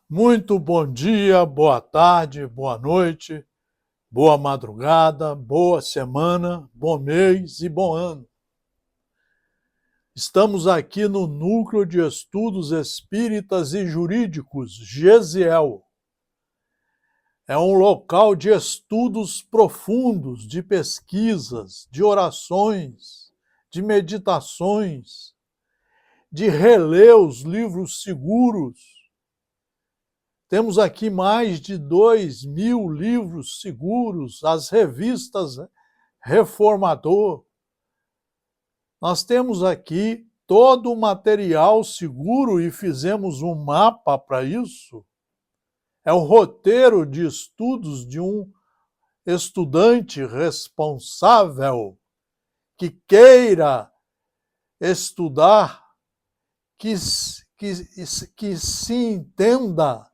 Muito bom dia, boa tarde, boa noite, boa madrugada, boa semana, bom mês e bom ano. Estamos aqui no Núcleo de Estudos Espíritas e Jurídicos, GESIEL. É um local de estudos profundos, de pesquisas, de orações, de meditações, de reler os livros seguros. Temos aqui mais de 2.000 livros seguros, as revistas Reformador. Nós temos aqui todo o material seguro e fizemos um mapa para isso. É o roteiro de estudos de um estudante responsável que queira estudar, que se entenda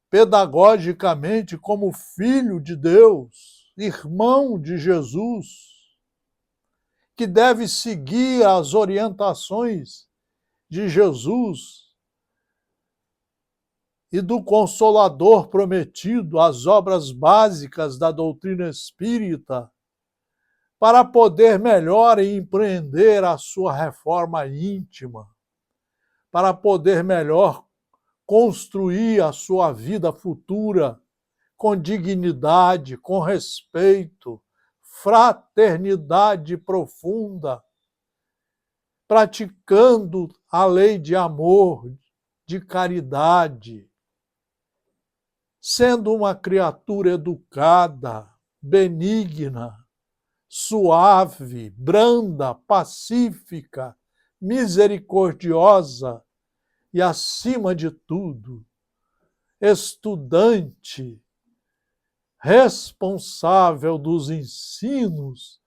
pedagogicamente como filho de Deus, irmão de Jesus, que deve seguir as orientações de Jesus e do Consolador prometido, as obras básicas da doutrina espírita, para poder melhor empreender a sua reforma íntima, para poder melhor construir a sua vida futura com dignidade, com respeito, fraternidade profunda, praticando a lei de amor, de caridade, sendo uma criatura educada, benigna, suave, branda, pacífica, misericordiosa e, acima de tudo, estudante, responsável dos ensinos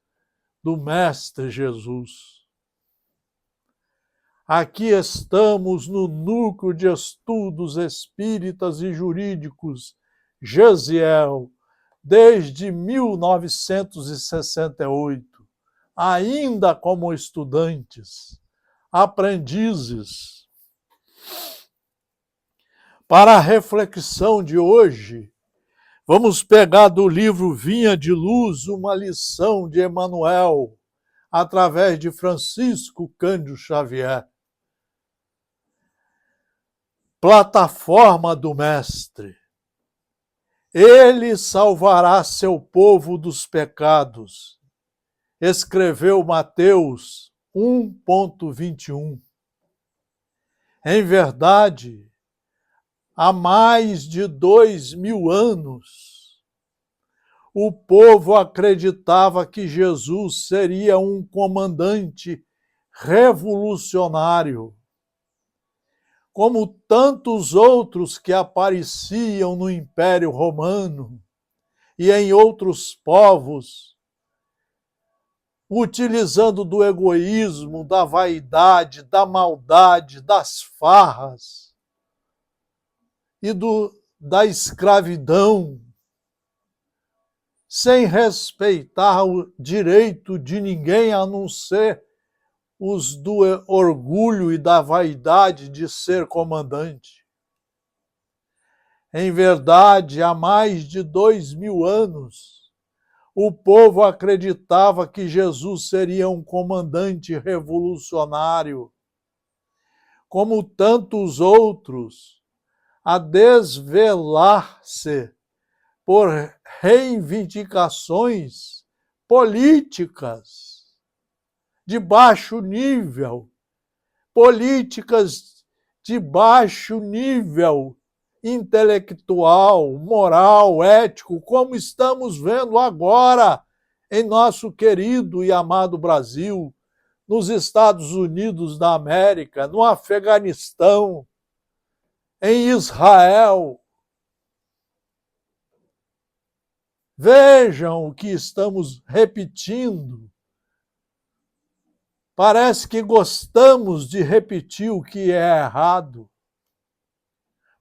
do Mestre Jesus. Aqui estamos no Núcleo de Estudos Espíritas e Jurídicos, GESIEL, desde 1968, ainda como estudantes, aprendizes. Para a reflexão de hoje, vamos pegar do livro Vinha de Luz, uma lição de Emmanuel, através de Francisco Cândido Xavier. Plataforma do Mestre. Ele salvará seu povo dos pecados, escreveu Mateus 1,21. Em verdade, há mais de 2.000 anos, o povo acreditava que Jesus seria um comandante revolucionário, como tantos outros que apareciam no Império Romano e em outros povos, utilizando do egoísmo, da vaidade, da maldade, das farras e da escravidão, sem respeitar o direito de ninguém a não ser os do orgulho e da vaidade de ser comandante. Em verdade, há mais de 2.000 anos, o povo acreditava que Jesus seria um comandante revolucionário, como tantos outros, a desvelar-se por reivindicações políticas de baixo nível, políticas de baixo nível intelectual, moral, ético, como estamos vendo agora em nosso querido e amado Brasil, nos Estados Unidos da América, no Afeganistão, em Israel. Vejam o que estamos repetindo. Parece que gostamos de repetir o que é errado,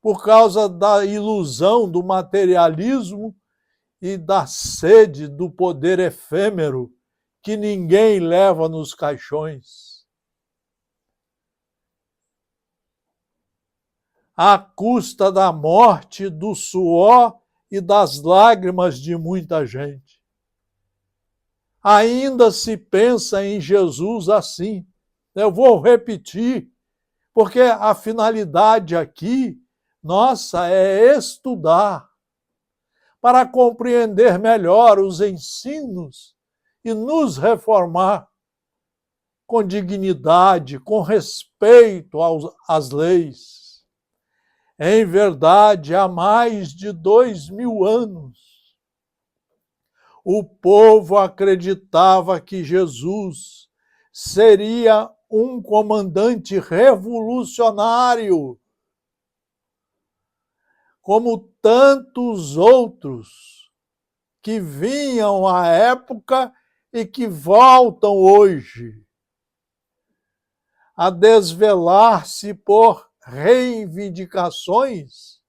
por causa da ilusão do materialismo e da sede do poder efêmero que ninguém leva nos caixões. à custa da morte, do suor e das lágrimas de muita gente. Ainda se pensa em Jesus assim. Eu vou repetir, porque a finalidade aqui, nossa, é estudar para compreender melhor os ensinos e nos reformar com dignidade, com respeito às leis. Em verdade, há mais de 2000 anos, o povo acreditava que Jesus seria um comandante revolucionário, como tantos outros que vinham à época e que voltam hoje a desvelar-se por reivindicações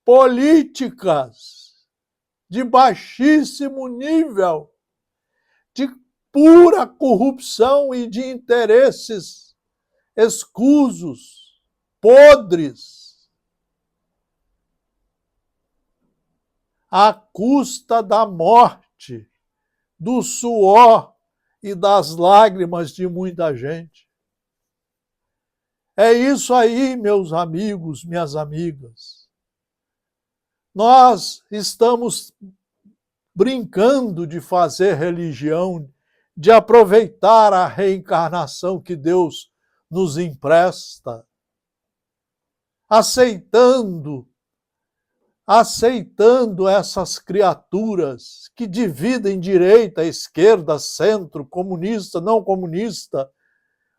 políticas de baixíssimo nível, de pura corrupção e de interesses escusos, podres, à custa da morte, do suor e das lágrimas de muita gente. É isso aí, meus amigos, minhas amigas. Nós estamos brincando de fazer religião, de aproveitar a reencarnação que Deus nos empresta, aceitando essas criaturas que dividem direita, esquerda, centro, comunista, não comunista,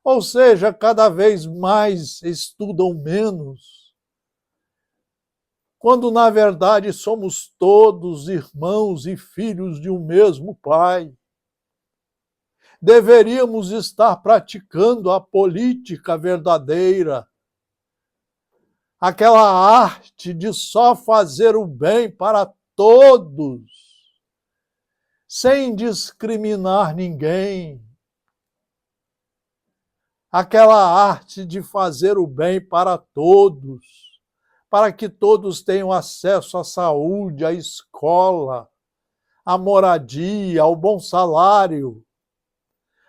ou seja, cada vez mais estudam menos, quando na verdade somos todos irmãos e filhos de um mesmo Pai. Deveríamos estar praticando a política verdadeira, aquela arte de só fazer o bem para todos, sem discriminar ninguém. Aquela arte de fazer o bem para todos, para que todos tenham acesso à saúde, à escola, à moradia, ao bom salário,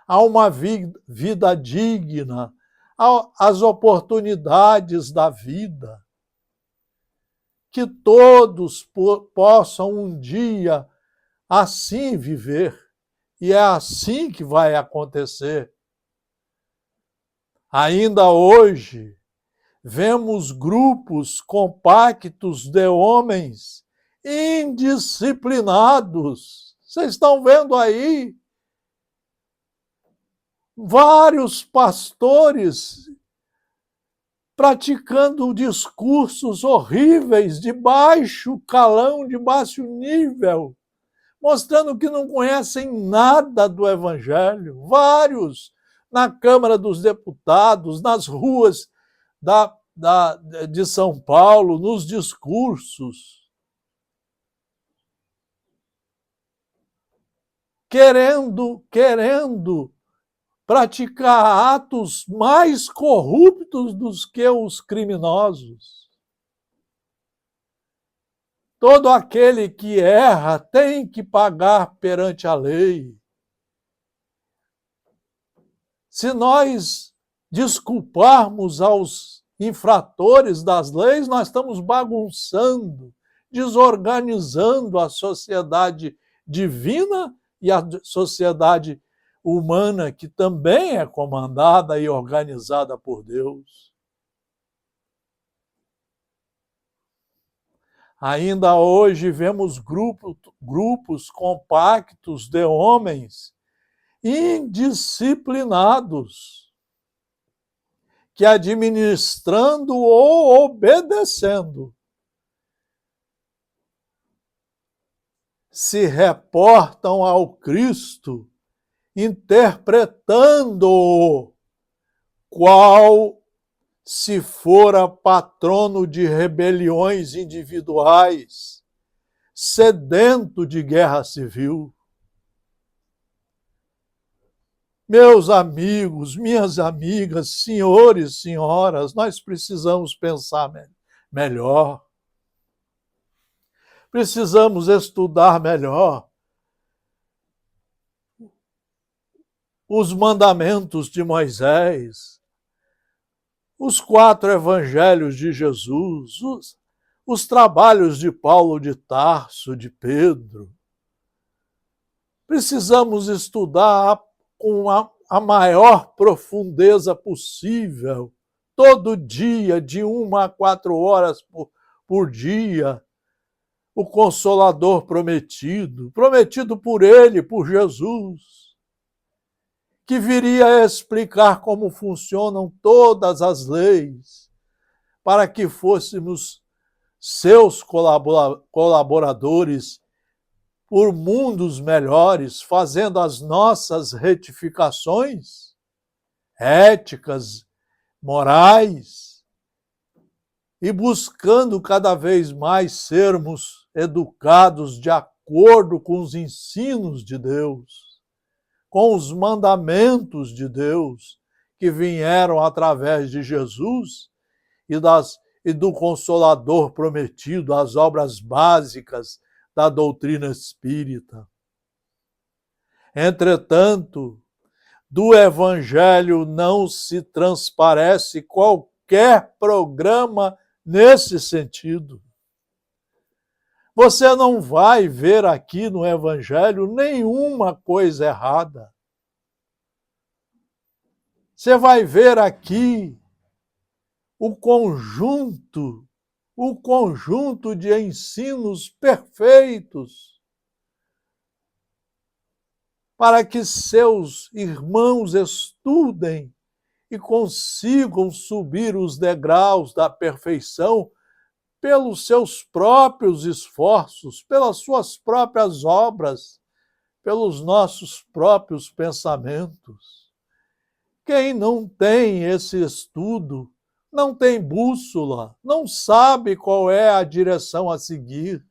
a uma vida digna, às oportunidades da vida. Que todos possam um dia assim viver. E é assim que vai acontecer. Ainda hoje, vemos grupos compactos de homens indisciplinados. Vocês estão vendo aí vários pastores praticando discursos horríveis, de baixo calão, de baixo nível, mostrando que não conhecem nada do Evangelho. Vários na Câmara dos Deputados, nas ruas de São Paulo, nos discursos, querendo praticar atos mais corruptos do que os criminosos. Todo aquele que erra tem que pagar perante a lei. Se nós desculparmos aos infratores das leis, nós estamos bagunçando, desorganizando a sociedade divina e a sociedade humana, que também é comandada e organizada por Deus. Ainda hoje vemos grupos compactos de homens indisciplinados, que administrando ou obedecendo, se reportam ao Cristo, interpretando-o qual se fora patrono de rebeliões individuais, sedento de guerra civil. Meus amigos, minhas amigas, senhores, senhoras, nós precisamos pensar melhor. Precisamos estudar melhor os mandamentos de Moisés, os 4 evangelhos de Jesus, os trabalhos de Paulo de Tarso, de Pedro. Precisamos estudar com a maior profundeza possível, todo dia, de 1 a 4 horas por dia, o Consolador prometido, prometido por ele, por Jesus, que viria a explicar como funcionam todas as leis, para que fôssemos seus colaboradores por mundos melhores, fazendo as nossas retificações éticas, morais, e buscando cada vez mais sermos educados de acordo com os ensinos de Deus, com os mandamentos de Deus que vieram através de Jesus e do Consolador prometido, as obras básicas da doutrina espírita. Entretanto, do Evangelho não se transparece qualquer programa nesse sentido. Você não vai ver aqui no Evangelho nenhuma coisa errada. Você vai ver aqui o conjunto de ensinos perfeitos para que seus irmãos estudem e consigam subir os degraus da perfeição pelos seus próprios esforços, pelas suas próprias obras, pelos nossos próprios pensamentos. Quem não tem esse estudo, não tem bússola, não sabe qual é a direção a seguir.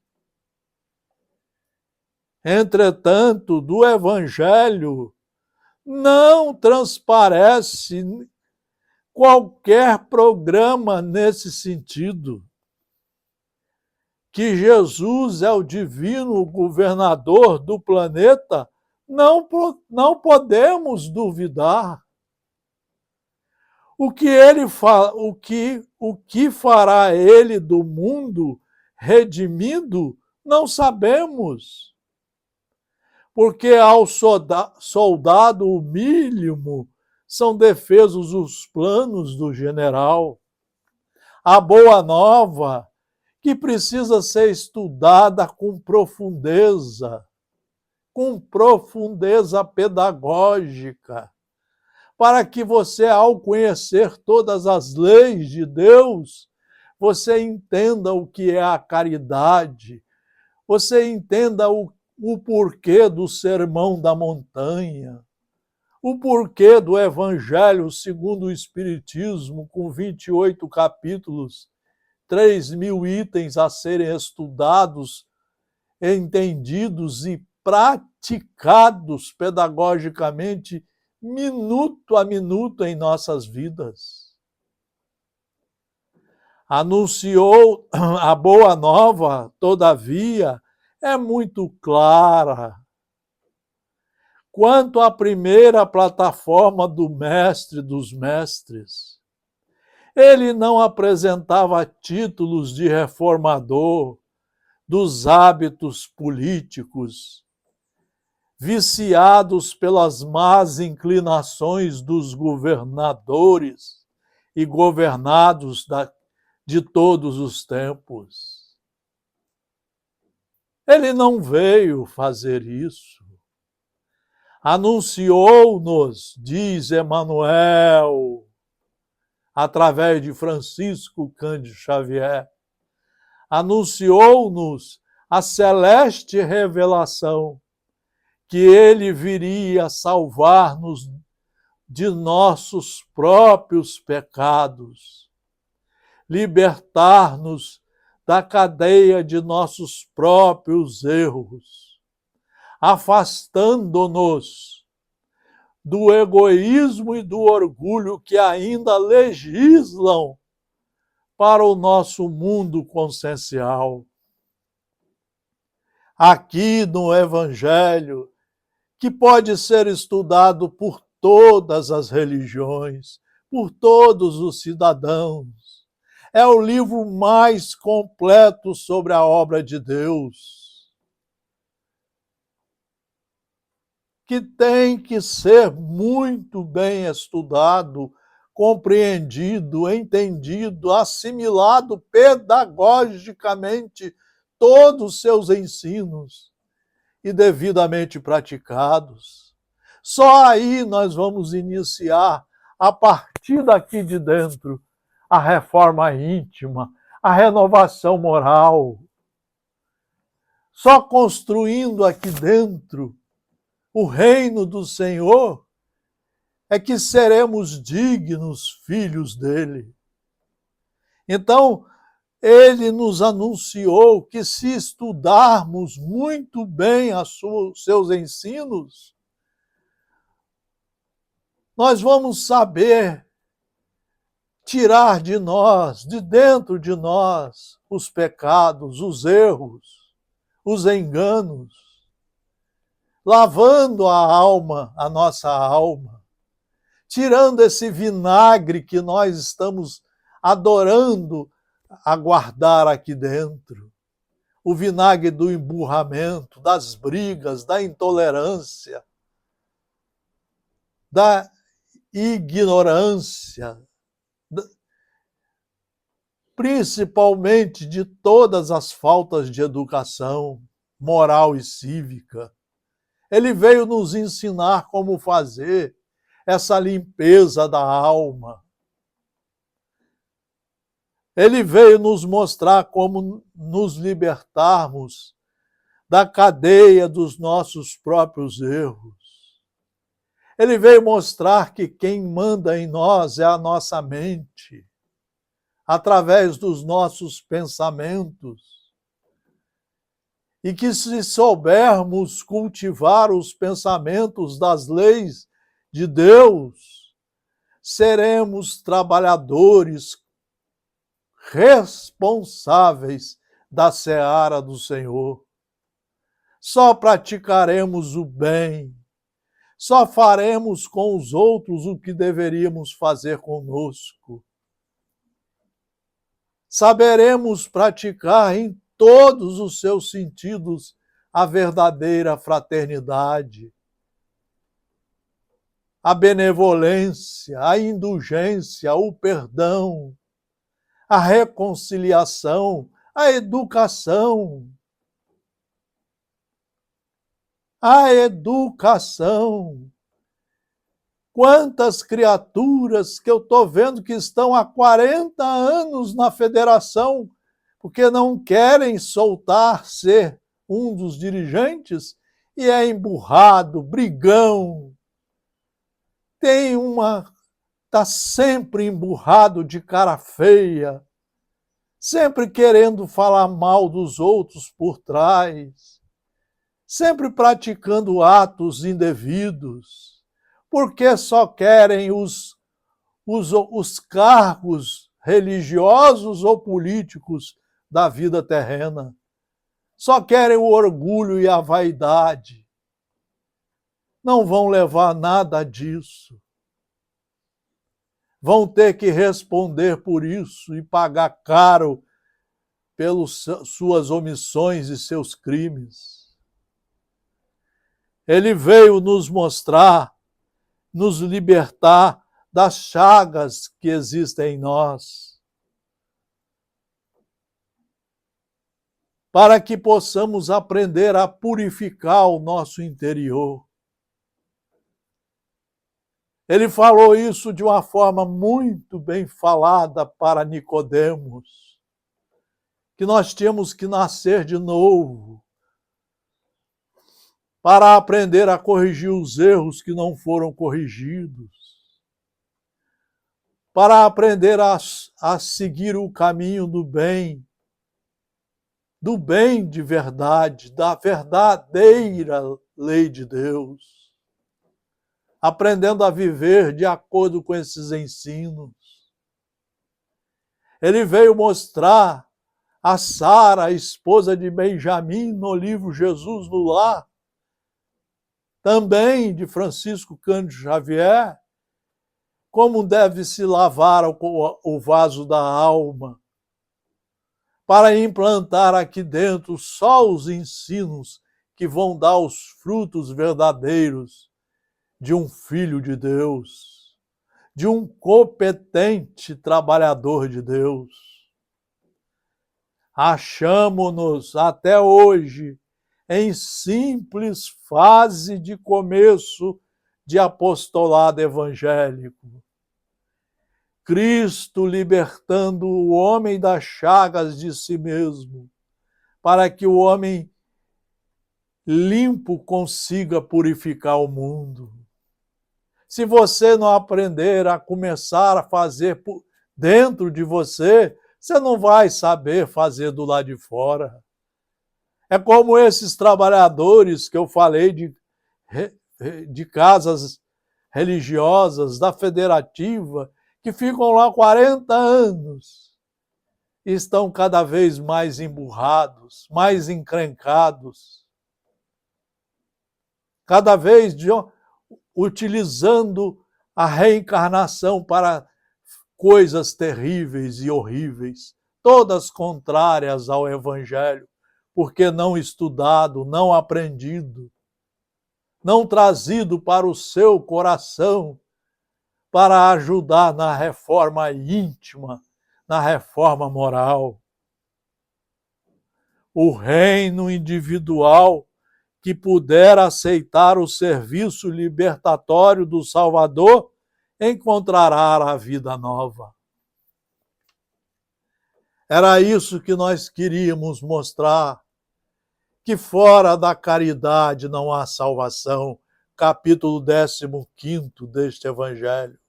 Entretanto, do Evangelho não transparece qualquer programa nesse sentido. Que Jesus é o divino governador do planeta, não podemos duvidar. O que fará ele do mundo redimido, não sabemos. Porque ao soldado mínimo são defesos os planos do general. A boa nova, que precisa ser estudada com profundeza pedagógica, para que você, ao conhecer todas as leis de Deus, você entenda o que é a caridade, você entenda o porquê do Sermão da Montanha, o porquê do Evangelho segundo o Espiritismo, com 28 capítulos, 3.000 itens a serem estudados, entendidos e praticados pedagogicamente, minuto a minuto em nossas vidas. Anunciou a boa nova, todavia, é muito clara. Quanto à primeira plataforma do Mestre dos Mestres, ele não apresentava títulos de reformador dos hábitos políticos, viciados pelas más inclinações dos governadores e governados de todos os tempos. Ele não veio fazer isso. Anunciou-nos, diz Emmanuel, através de Francisco Cândido Xavier, anunciou-nos a celeste revelação que ele viria salvar-nos de nossos próprios pecados, libertar-nos da cadeia de nossos próprios erros, afastando-nos do egoísmo e do orgulho que ainda legislam para o nosso mundo consciencial. Aqui no Evangelho, que pode ser estudado por todas as religiões, por todos os cidadãos. É o livro mais completo sobre a obra de Deus, que tem que ser muito bem estudado, compreendido, entendido, assimilado pedagogicamente todos os seus ensinos e devidamente praticados. Só aí nós vamos iniciar, a partir daqui de dentro, a reforma íntima, a renovação moral. Só construindo aqui dentro o reino do Senhor é que seremos dignos filhos dele. Então, ele nos anunciou que se estudarmos muito bem seus ensinos, nós vamos saber tirar de nós, de dentro de nós, os pecados, os erros, os enganos, lavando a alma, a nossa alma, tirando esse vinagre que nós estamos adorando a guardar aqui dentro. O vinagre do emburramento, das brigas, da intolerância, da ignorância, principalmente de todas as faltas de educação moral e cívica. Ele veio nos ensinar como fazer essa limpeza da alma. Ele veio nos mostrar como nos libertarmos da cadeia dos nossos próprios erros. Ele veio mostrar que quem manda em nós é a nossa mente, através dos nossos pensamentos. E que se soubermos cultivar os pensamentos das leis de Deus, seremos trabalhadores responsáveis da seara do Senhor. Só praticaremos o bem, só faremos com os outros o que deveríamos fazer conosco. Saberemos praticar em todos os seus sentidos a verdadeira fraternidade, a benevolência, a indulgência, o perdão, a reconciliação, a educação. A educação. Quantas criaturas que eu estou vendo que estão há 40 anos na federação, porque não querem soltar ser um dos dirigentes, e é emburrado, brigão. Está sempre emburrado de cara feia, sempre querendo falar mal dos outros por trás, sempre praticando atos indevidos, porque só querem os cargos religiosos ou políticos da vida terrena. Só querem o orgulho e a vaidade. Não vão levar nada disso. Vão ter que responder por isso e pagar caro pelas suas omissões e seus crimes. Ele veio nos mostrar, nos libertar das chagas que existem em nós, para que possamos aprender a purificar o nosso interior. Ele falou isso de uma forma muito bem falada para Nicodemos, que nós tínhamos que nascer de novo para aprender a corrigir os erros que não foram corrigidos, para aprender a seguir o caminho do bem de verdade, da verdadeira lei de Deus, aprendendo a viver de acordo com esses ensinos. Ele veio mostrar a Sara, a esposa de Benjamim, no livro Jesus no Lar, também de Francisco Cândido Xavier, como deve se lavar o vaso da alma, para implantar aqui dentro só os ensinos que vão dar os frutos verdadeiros de um filho de Deus, de um competente trabalhador de Deus. Achamo-nos até hoje em simples fase de começo de apostolado evangélico. Cristo libertando o homem das chagas de si mesmo, para que o homem limpo consiga purificar o mundo. Se você não aprender a começar a fazer dentro de você, você não vai saber fazer do lado de fora. É como esses trabalhadores que eu falei de casas religiosas, da federativa, que ficam lá 40 anos e estão cada vez mais emburrados, mais encrencados, cada vez utilizando a reencarnação para coisas terríveis e horríveis, todas contrárias ao Evangelho, porque não estudado, não aprendido, não trazido para o seu coração, para ajudar na reforma íntima, na reforma moral. O reino individual que puder aceitar o serviço libertatório do Salvador encontrará a vida nova. Era isso que nós queríamos mostrar, que fora da caridade não há salvação, capítulo 15 deste Evangelho.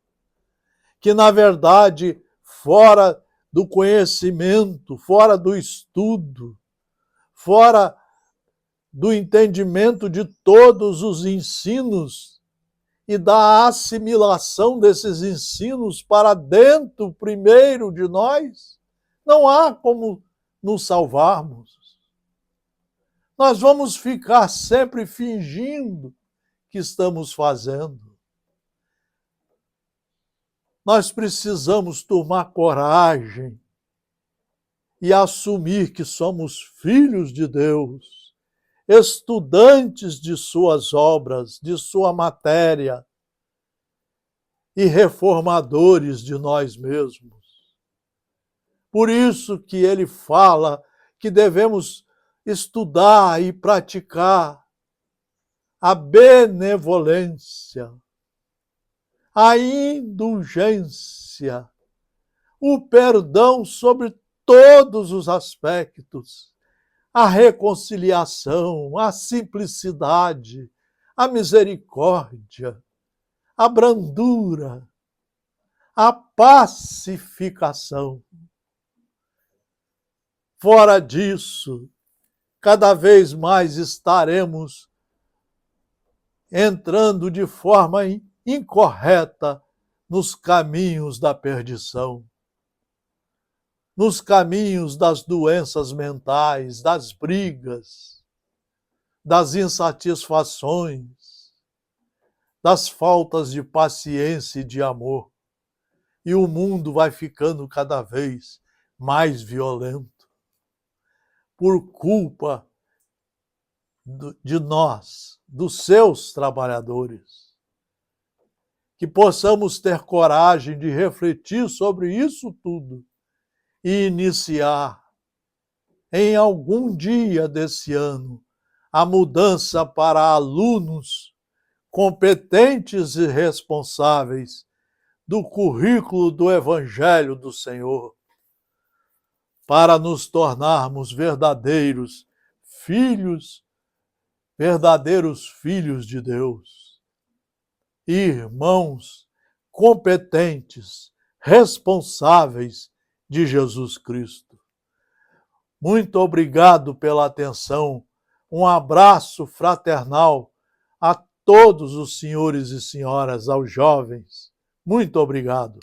Que, na verdade, fora do conhecimento, fora do estudo, fora do entendimento de todos os ensinos e da assimilação desses ensinos para dentro primeiro de nós, não há como nos salvarmos. Nós vamos ficar sempre fingindo que estamos fazendo. Nós precisamos tomar coragem e assumir que somos filhos de Deus, estudantes de suas obras, de sua matéria e reformadores de nós mesmos. Por isso que ele fala que devemos estudar e praticar a benevolência, a indulgência, o perdão sobre todos os aspectos, a reconciliação, a simplicidade, a misericórdia, a brandura, a pacificação. Fora disso, cada vez mais estaremos entrando de forma incorreta nos caminhos da perdição, nos caminhos das doenças mentais, das brigas, das insatisfações, das faltas de paciência e de amor. E o mundo vai ficando cada vez mais violento por culpa de nós, dos seus trabalhadores. Que possamos ter coragem de refletir sobre isso tudo e iniciar em algum dia desse ano a mudança para alunos competentes e responsáveis do currículo do Evangelho do Senhor, para nos tornarmos verdadeiros filhos de Deus, irmãos competentes, responsáveis de Jesus Cristo. Muito obrigado pela atenção, um abraço fraternal a todos os senhores e senhoras, aos jovens. Muito obrigado.